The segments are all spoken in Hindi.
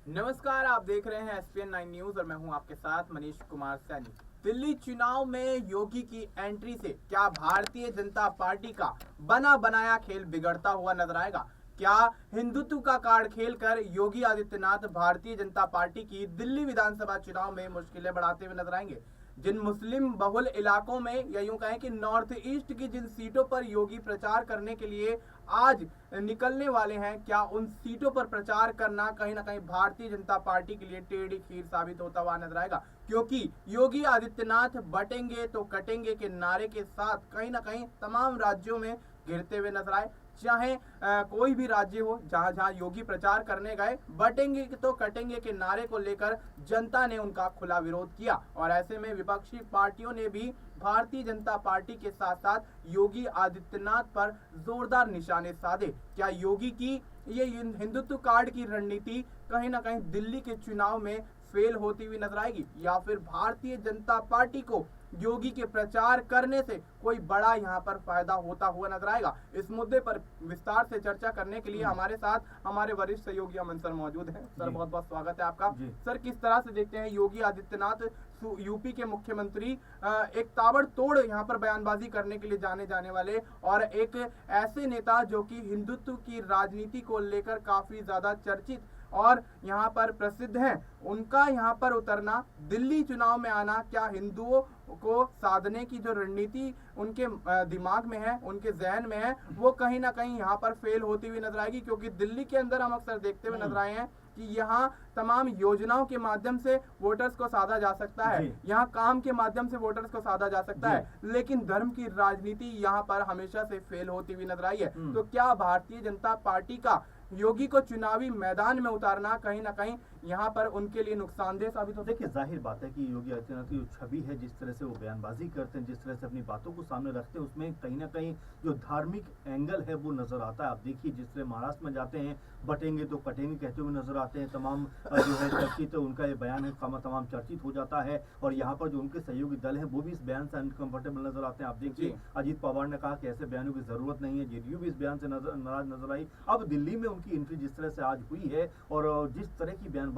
नमस्कार, आप देख रहे हैं एसपीएन 9 न्यूज और मैं हूं आपके साथ मनीष कुमार सैनी। दिल्ली चुनाव में योगी की एंट्री से क्या भारतीय जनता पार्टी का बना बनाया खेल बिगड़ता हुआ नजर आएगा? क्या हिंदुत्व का कार्ड खेलकर योगी आदित्यनाथ भारतीय जनता पार्टी की दिल्ली विधानसभा चुनाव में मुश्किलें बढ़ाते हुए नजर आएंगे? जिन मुस्लिम बहुल इलाकों में या यूं कहें कि नॉर्थ ईस्ट की जिन सीटों पर योगी प्रचार करने के लिए आज निकलने वाले हैं, क्या उन सीटों पर प्रचार करना कहीं ना कहीं भारतीय जनता पार्टी के लिए टेढ़ी खीर साबित होता हुआ नजर आएगा? क्योंकि योगी आदित्यनाथ बटेंगे तो कटेंगे के नारे के साथ कहीं ना कहीं तमाम राज्यों में घिरते हुए नजर आए। चाहे कोई भी राज्य हो, जहां जहां योगी प्रचार करने गए, बटेंगे तो कटेंगे के नारे को लेकर जनता ने उनका खुला विरोध किया और ऐसे में विपक्षी पार्टियों ने भी भारतीय जनता पार्टी के साथ साथ योगी आदित्यनाथ पर जोरदार निशाने साधे। क्या योगी की ये हिंदुत्व कार्ड की रणनीति कहीं ना कहीं दिल्ली के चुनाव में फेल होती हुई नजर आएगी, या फिर भारतीय जनता पार्टी को योगी के प्रचार करने से कोई बड़ा यहाँ पर फायदा होता हुआ नजर आएगा? इस मुद्दे पर विस्तार से चर्चा करने के लिए हमारे साथ हमारे वरिष्ठ सहयोगी अमन सर मौजूद हैं। सर, बहुत बहुत स्वागत है आपका। सर, किस तरह से देखते हैं योगी आदित्यनाथ यूपी के मुख्यमंत्री, एक ताबड़तोड़ यहाँ पर बयानबाजी करने के लिए जाने जाने वाले और एक ऐसे नेता जो कि हिंदुत्व की राजनीति को लेकर काफी ज्यादा चर्चित और यहाँ पर प्रसिद्ध हैं, उनका यहाँ पर उतरना, दिल्ली चुनाव में आना, क्या हिंदुओं को साधने की जो रणनीति उनके दिमाग में है, उनके जहन में है, वो कहीं ना कहीं यहाँ पर फेल होती हुई नजर आएगी? क्योंकि दिल्ली के अंदर हम अक्सर देखते हुए नजर आए हैं कि यहाँ तमाम योजनाओं के माध्यम से वोटर्स को साधा जा सकता है, यहाँ काम के माध्यम से वोटर्स को साधा जा सकता है, लेकिन धर्म की राजनीति यहाँ पर हमेशा से फेल होती हुई नजर आई है। तो क्या भारतीय जनता पार्टी का योगी को चुनावी मैदान में उतारना कहीं ना कहीं यहाँ पर उनके लिए नुकसानदेह साबित होता है? देखिए, जाहिर बात है कि योगी आदित्यनाथ की जो छवि है, जिस तरह से वो बयानबाजी करते हैं, जिस तरह से अपनी बातों को सामने रखते हैं, उसमें कहीं ना कहीं जो धार्मिक एंगल है वो नजर आता है। आप देखिए, जिस तरह महाराष्ट्र में जाते हैं, बटेंगे तो कटेंगे कहते हुए नजर आते हैं, तमाम जो है चर्चित उनका ये बयान है, तमाम चर्चित हो जाता है और यहाँ पर जो उनके सहयोगी दल है वो भी इस बयान से अनकंफर्टेबल नजर आते हैं। आप देखिए, अजीत पवार ने कहा कि ऐसे बयानों की जरूरत नहीं है, जेडीयू भी इस बयान से नाराज नजर आई। अब दिल्ली में उनकी एंट्री जिस तरह से आज हुई है और जिस तरह की बयानबाजी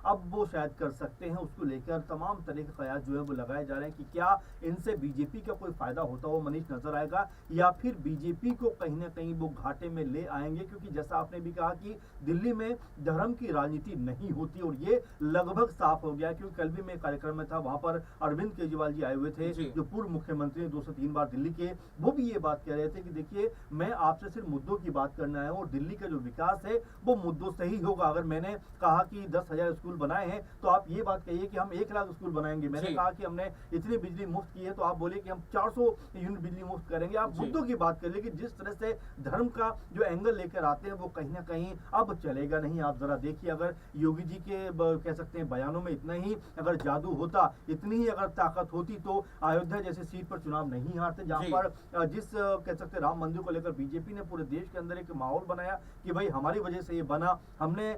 अब वो शायद कर सकते हैं, उसको लेकर तमाम तरह के कयास जो है वो लगाए जा रहे हैं कि क्या इनसे बीजेपी का कोई फायदा होता हुआ मनीष नजर आएगा या फिर बीजेपी को कहीं ना कहीं वो घाटे में ले आएंगे। क्योंकि जैसा आपने भी कहा कि दिल्ली में धर्म की राजनीति नहीं होती और ये लगभग साफ हो गया। क्योंकि कल भी मैं कार्यक्रम में था, वहां पर अरविंद केजरीवाल जी आए हुए थे, जो पूर्व मुख्यमंत्री 2 से 3 बार दिल्ली के, वो भी ये बात कह रहे थे कि देखिए, मैं आपसे सिर्फ मुद्दों की बात करना है और दिल्ली का जो विकास है वो मुद्दों से ही होगा। अगर मैंने कहा कि 10,000 स्कूल बनाए हैं तो आप ये बात कहिए कि हम 1 लाख स्कूल बनाएंगे। मैंने कहा कि हमने इतनी बिजली मुफ्त की है तो आप बोले कि हम 400 यूनिट बिजली मुफ्त करेंगे। आप मुद्दों की बात करिए कि जिस तरह से धर्म का जो एंगल लेकर आते हैं वो कहीं ना कहीं अब चलेगा नहीं। आप जरा देखिए, अगर योगी जी के कह सकते हैं बयानों में इतना ही अगर जादू होता, इतनी ही अगर ताकत होती तो अयोध्या जैसी सीट पर चुनाव नहीं हारते, जहां पर जिस कह सकते हैं राम मंदिर को लेकर बीजेपी ने पूरे देश के अंदर एक माहौल बनाया कि भाई हमारी वजह से ये बना, हमने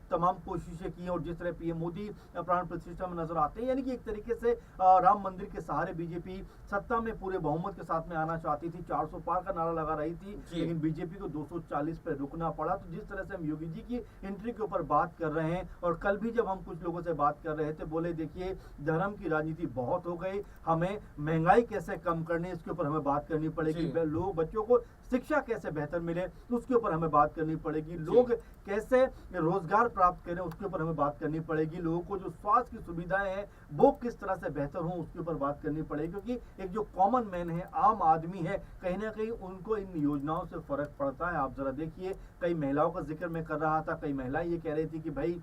तमाम कोशिशें की और जिस तरह पीएम मोदी प्राण प्रतिष्ठा में नजर आते हैं, यानी कि एक तरीके से राम मंदिर के सहारे बीजेपी सत्ता में पूरे बहुमत के साथ में आना चाहती थी, 400 पार का नारा लगा रही थी, लेकिन बीजेपी को 240 पे रुकना पड़ा। तो जिस तरह से हम योगी जी की एंट्री के ऊपर बात कर रहे हैं और कल भी जब हम कुछ लोगों से बात कर रहे थे, बोले देखिए धर्म की राजनीति बहुत हो गई, हमें महंगाई कैसे कम करनी इसके ऊपर हमें बात करनी पड़ेगी, लोग बच्चों को शिक्षा कैसे बेहतर मिले उसके ऊपर हमें बात करनी पड़ेगी, लोग कैसे रोजगार प्राप्त करें उसके ऊपर हमें बात करनी पड़ेगी, लोगों को जो स्वास्थ्य की सुविधाएं हैं वो किस तरह से बेहतर हो उसके ऊपर बात करनी पड़ेगी। क्योंकि एक जो कॉमन मैन है, आम आदमी है, कहीं ना कहीं उनको इन योजनाओं से फर्क पड़ता है। आप जरा देखिए, कई महिलाओं का जिक्र मैं कर रहा था, कई महिलाएं ये कह रही थी कि भाई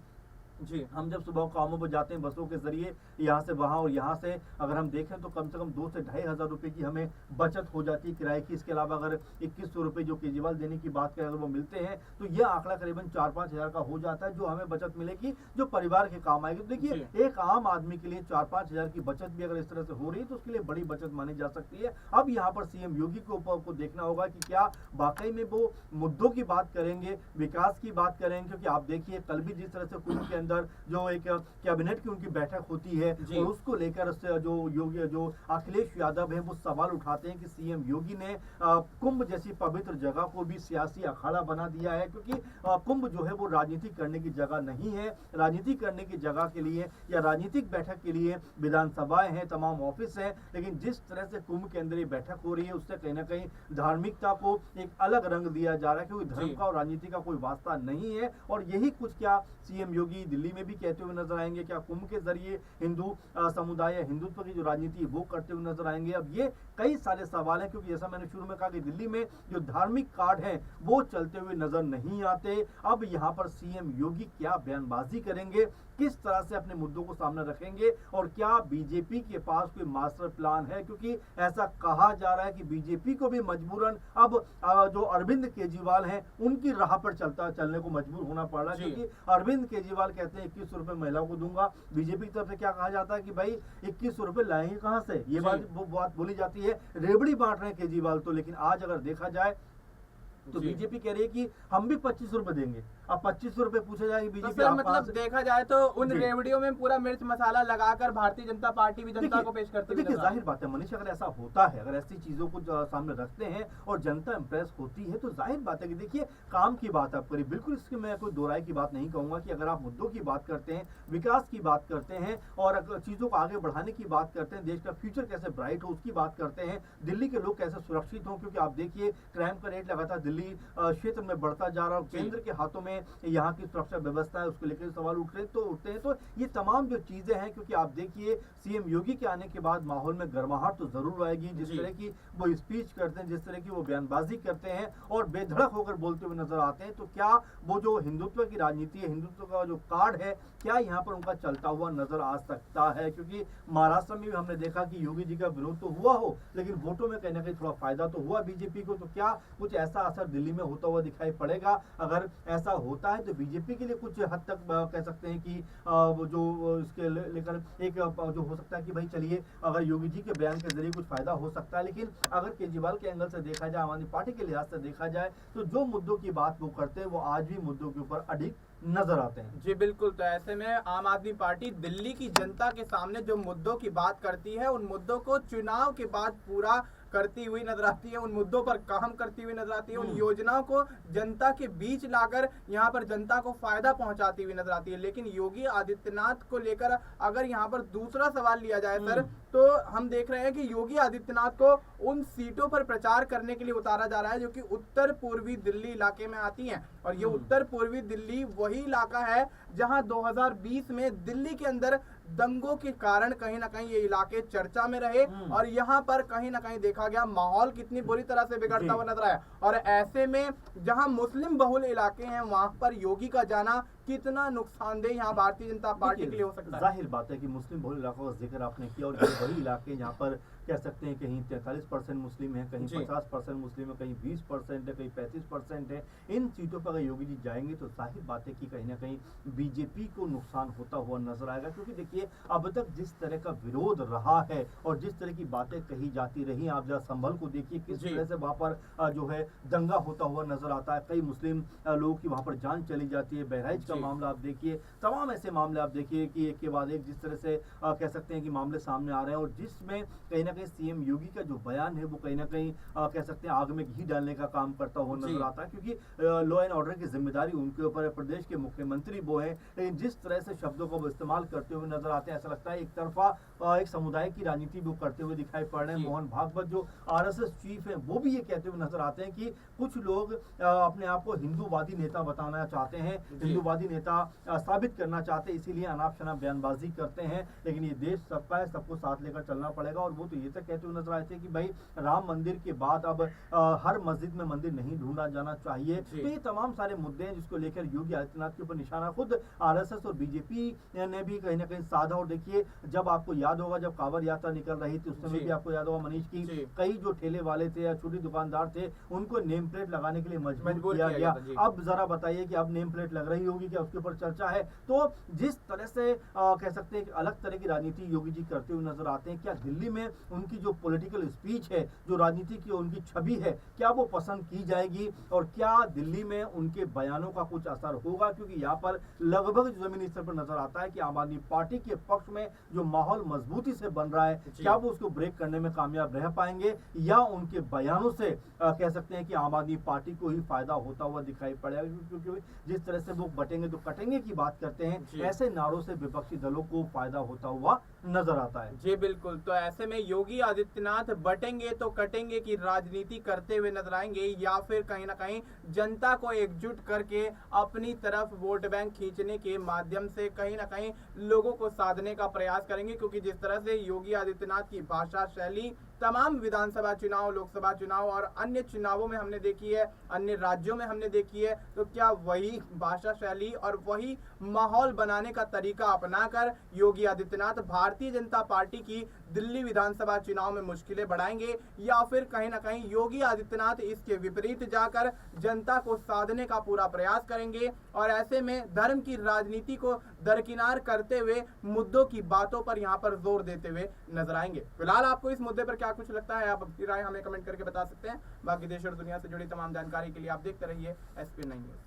हम जब सुबह कामों पर जाते हैं बसों के जरिए यहाँ से वहाँ और यहाँ से अगर हम देखें तो कम से कम 2 से 2,500 रुपए की हमें बचत हो जाती है किराए की। इसके अलावा अगर 2,100 रुपए जो केजरीवाल देने की बात करें अगर वो मिलते हैं तो यह आंकड़ा करीबन 4-5 हज़ार का हो जाता है, जो हमें बचत मिलेगी जो परिवार के काम आएगी। तो देखिए, एक आम आदमी के लिए 4-5 हज़ार की बचत भी अगर इस तरह से हो रही है तो उसके लिए बड़ी बचत मानी जा सकती है। अब यहाँ पर सीएम योगी को ऊपर को देखना होगा कि क्या वाकई में वो मुद्दों की बात करेंगे, विकास की बात करेंगे। क्योंकि आप देखिए, कल भी जिस तरह से कुंभ के अंदर जो एक कैबिनेट की उनकी बैठक होती है जी। और उसको लेकर जो अखिलेश यादव है वो सवाल उठाते हैं कि सीएम योगी ने कुंभ जैसी पवित्र जगह को भी सियासी अखाड़ा बना दिया है, क्योंकि कुंभ जो है वो राजनीति करने की जगह नहीं है। राजनीति करने की जगह के लिए या राजनीतिक बैठक के लिए विधानसभाएं हैं, तमाम ऑफिस हैं, लेकिन जिस तरह से कुंभ के अंदर ये बैठक हो रही है उससे कहीं ना कहीं धार्मिकता को एक अलग रंग दिया जा रहा है, क्योंकि धर्म का और राजनीति का कोई वास्ता नहीं है। और यही कुछ क्या सीएम योगी दिल्ली में भी कहते हुए नजर आएंगे, क्या कुंभ के जरिए हिंदू समुदाय या हिंदुत्व की जो राजनीति है वो करते हुए नजर आएंगे? अब ये कई सारे सवाल हैं, क्योंकि जैसा मैंने शुरू में कहा कि दिल्ली में जो धार्मिक कार्ड हैं वो चलते हुए नजर नहीं आते। अब यहाँ पर सीएम योगी क्या बयानबाजी करेंगे, किस तरह से अपने मुद्दों को सामने रखेंगे, और क्या बीजेपी के पास कोई मास्टर प्लान है? क्योंकि ऐसा कहा जा रहा है कि बीजेपी को भी मजबूरन अब जो अरविंद केजरीवाल हैं उनकी राह पर चलने को मजबूर होना पड़ रहा है, क्योंकि अरविंद केजरीवाल कहते हैं 2100 रुपए महिलाओं को दूंगा। बीजेपी की तरफ से क्या कहा जाता है कि भाई 2100 रुपए लाएंगे कहां से? ये बात बोली जाती है, रेवड़ी बांट रहे हैं केजरीवाल तो। लेकिन आज अगर देखा जाए तो बीजेपी कह रही है कि हम भी 25 रुपए देंगे। अब 25 रुपए पूछा जाए बीजेपी, तो मतलब देखा जाए तो उन रेवड़ियों में पूरा मिर्च मसाला लगाकर भारतीय जनता पार्टी भी जनता को पेश करती है। देखिए जाहिर बात है मनीष, अगर ऐसा होता है, अगर ऐसी चीजों को सामने रखते हैं और जनता इंप्रेस होती है तो जाहिर बात है कि देखिए काम की बात आप करिए, बिल्कुल इसकी मैं कोई दो राय की बात नहीं कहूंगा कि अगर आप मुद्दों की बात करते हैं, विकास की बात करते हैं और चीजों को आगे बढ़ाने की बात करते हैं, देश का फ्यूचर कैसे ब्राइट हो उसकी बात करते हैं, दिल्ली के लोग कैसे सुरक्षित हों, क्योंकि आप देखिए क्राइम का रेट लगातार दिल्ली क्षेत्र में बढ़ता जा रहा है और केंद्र के हाथों में यहाँ की सुरक्षा व्यवस्था है, उसको लेकर सवाल उठते हैं। तो ये तमाम जो चीजें हैं, क्योंकि आप देखिए सीएम योगी के आने के बाद माहौल में गर्माहट तो जरूर आएगी। जिस तरह की वो स्पीच करते हैं, जिस तरह की वो बयानबाजी करते हैं और बेधड़क होकर बोलते हुए नजर आते हैं, तो क्या वो जो हिंदुत्व की राजनीति है, हिंदुत्व का जो कार्ड है, क्या यहाँ पर उनका चलता हुआ नजर आ सकता है? क्योंकि महाराष्ट्र में भी हमने देखा कि योगी जी का विरोध तो हुआ हो, लेकिन वोटों में कहीं ना कहीं थोड़ा फायदा तो हुआ बीजेपी को। तो क्या कुछ ऐसा असर दिल्ली में होता हुआ दिखाई पड़ेगा? अगर ऐसा होता है तो बीजेपी के लिए कुछ हद तक कह सकते हैं कि वो जो इसके लेकर एक जो हो सकता है कि भाई चलिए अगर योगी जी के बयान के जरिए कुछ फायदा हो सकता है, लेकिन अगर केजरीवाल के एंगल से देखा जाए, आम आदमी पार्टी के लिहाज से देखा जाए, तो जो मुद्दों की बात वो करते हैं वो आज भी मुद्दों के ऊपर अडिग नजर आते हैं। जी बिल्कुल। तो ऐसे में आम आदमी पार्टी दिल्ली की जनता के सामने जो मुद्दों की बात करती है, उन मुद्दों को चुनाव के बाद पूरा करती हुई नजर आती है, उन मुद्दों पर काम करती हुई नजर आती है, उन योजनाओं को जनता के बीच लाकर यहाँ पर जनता को फायदा पहुंचाती हुई नजर आती है। लेकिन योगी आदित्यनाथ को लेकर अगर यहाँ पर दूसरा सवाल लिया जाए सर, तो हम देख रहे हैं कि योगी आदित्यनाथ को उन सीटों पर प्रचार करने के लिए उतारा जा रहा है जो कि उत्तर पूर्वी दिल्ली इलाके में आती हैं, और ये उत्तर पूर्वी दिल्ली वही इलाका है जहां 2020 में दिल्ली के अंदर दंगों के कारण कहीं ना कहीं ये इलाके चर्चा में रहे और यहाँ पर कहीं ना कहीं देखा गया माहौल कितनी बुरी तरह से बिगड़ता हुआ नजर आया। और ऐसे में जहां मुस्लिम बहुल इलाके हैं वहां पर योगी का जाना कितना नुकसानदेह यहाँ भारतीय जनता पार्टी के लिए हो सकता है? जाहिर बात है कि मुस्लिम बहुल इलाकों का जिक्र आपने किया, और ये वही इलाके जहाँ पर कह सकते हैं कहीं 43% मुस्लिम है, कहीं 50% मुस्लिम है, कहीं 20% है, कहीं 35% है। इन सीटों पर अगर योगी जी जाएंगे तो जाहिर बात है कि कहीं ना कहीं बीजेपी को नुकसान होता हुआ नजर आएगा, क्योंकि देखिए अब तक जिस तरह का विरोध रहा है और जिस तरह की बातें कही जाती रही, आप जरा संभल को देखिए किस तरह से वहां पर जो है दंगा होता हुआ नजर आता है, कई मुस्लिम लोगों की वहां पर जान चली जाती है। बहराइच का मामला आप देखिए, तमाम ऐसे मामले आप देखिए कि एक के बाद एक जिस तरह से कह सकते हैं कि मामले सामने आ रहे हैं, और जिसमें कहीं ना कहीं सीएम योगी का जो बयान है वो कहीं ना कहीं कह सकते हैं आग में घी डालने का काम करता हुआ नजर आता है, क्योंकि लॉ एंड ऑर्डर की जिम्मेदारी उनके ऊपर है, प्रदेश के मुख्यमंत्री वो है। लेकिन जिस तरह से शब्दों को वो इस्तेमाल करते हुए नजर आते हैं, ऐसा लगता है एक तरफा एक समुदाय की राजनीति वो करते हुए दिखाई पड़ रहे हैं। मोहन भागवत जो आरएसएस चीफ है वो भी ये कहते हुए नजर आते हैं कि कुछ लोग अपने आप को हिंदूवादी नेता बताना चाहते हैं, हिंदूवादी नेता साबित करना चाहते हैं, इसीलिए अनाप शनाप बयानबाजी करते हैं। लेकिन ये देश सबका है, सबको साथ लेकर चलना पड़ेगा। और वो तो ये तक कहते हुए नजर आए थे कि भाई राम मंदिर के बाद अब हर मस्जिद में मंदिर नहीं ढूंढा जाना चाहिए। तो ये तमाम सारे मुद्दे हैं जिसको लेकर योगी आदित्यनाथ के ऊपर निशाना खुद आरएसएस और बीजेपी ने भी कहीं ना कहीं साधा। और देखिए जब आपको याद होगा जब कांवड़ यात्रा निकल रही थी उस समय भी आपको याद होगा मनीष की कई जो ठेले वाले थे या छोटे दुकानदार थे उनको नेम प्लेट लगाने के लिए मजबूर किया गया। अब जरा बताइए कि अब नेम प्लेट लग रही होगी क्या? क्या उसके ऊपर चर्चा है। तो जिस तरह से कह सकते हैं कि अलग तरह की राजनीति योगी जी करते हुए नजर आते हैं, क्या दिल्ली में उनकी जो पॉलिटिकल स्पीच है, जो राजनीति की उनकी छवि है, क्या वो पसंद की जाएगी और क्या दिल्ली में उनके बयानों का कुछ असर होगा? क्योंकि यहाँ पर लगभग जमीनी स्तर पर नजर आता है कि आम आदमी पार्टी के पक्ष में जो माहौल मजबूती से बन रहा है, क्या वो उसको ब्रेक करने में कामयाब रह पाएंगे या उनके बयानों से कह सकते हैं कि आम आदमी पार्टी को ही फायदा होता हुआ दिखाई पड़ेगा? क्योंकि जिस तरह से वो बटेंगे तो कटेंगे की बात करते हैं, ऐसे नारों से विपक्षी दलों को फायदा होता हुआ नजर आता है। जी बिल्कुल, तो ऐसे में योगी आदित्यनाथ बटेंगे तो कटेंगे की राजनीति करते हुए नजर आएंगे या फिर कहीं ना कहीं जनता को एकजुट करके अपनी तरफ वोट बैंक खींचने के माध्यम से कहीं ना कहीं लोगों को साधने का प्रयास करेंगे? क्योंकि जिस तरह से योगी आदित्यनाथ की भाषा शैली तमाम विधानसभा चुनाव, लोकसभा चुनाव और अन्य चुनावों में हमने देखी है, अन्य राज्यों में हमने देखी है, तो क्या वही भाषा शैली और वही माहौल बनाने का तरीका अपनाकर योगी आदित्यनाथ भारतीय जनता पार्टी की दिल्ली विधानसभा चुनाव में मुश्किलें बढ़ाएंगे या फिर कहीं ना कहीं योगी आदित्यनाथ इसके विपरीत जाकर जनता को साधने का पूरा प्रयास करेंगे और ऐसे में धर्म की राजनीति को दरकिनार करते हुए मुद्दों की बातों पर यहाँ पर जोर देते हुए नजर आएंगे? फिलहाल आपको इस मुद्दे पर क्या कुछ लगता है? आप अपनी राय हमें कमेंट करके बता सकते हैं। बाकी देश और दुनिया से जुड़ी तमाम जानकारी के लिए आप देखते रहिए SPN9 न्यूज।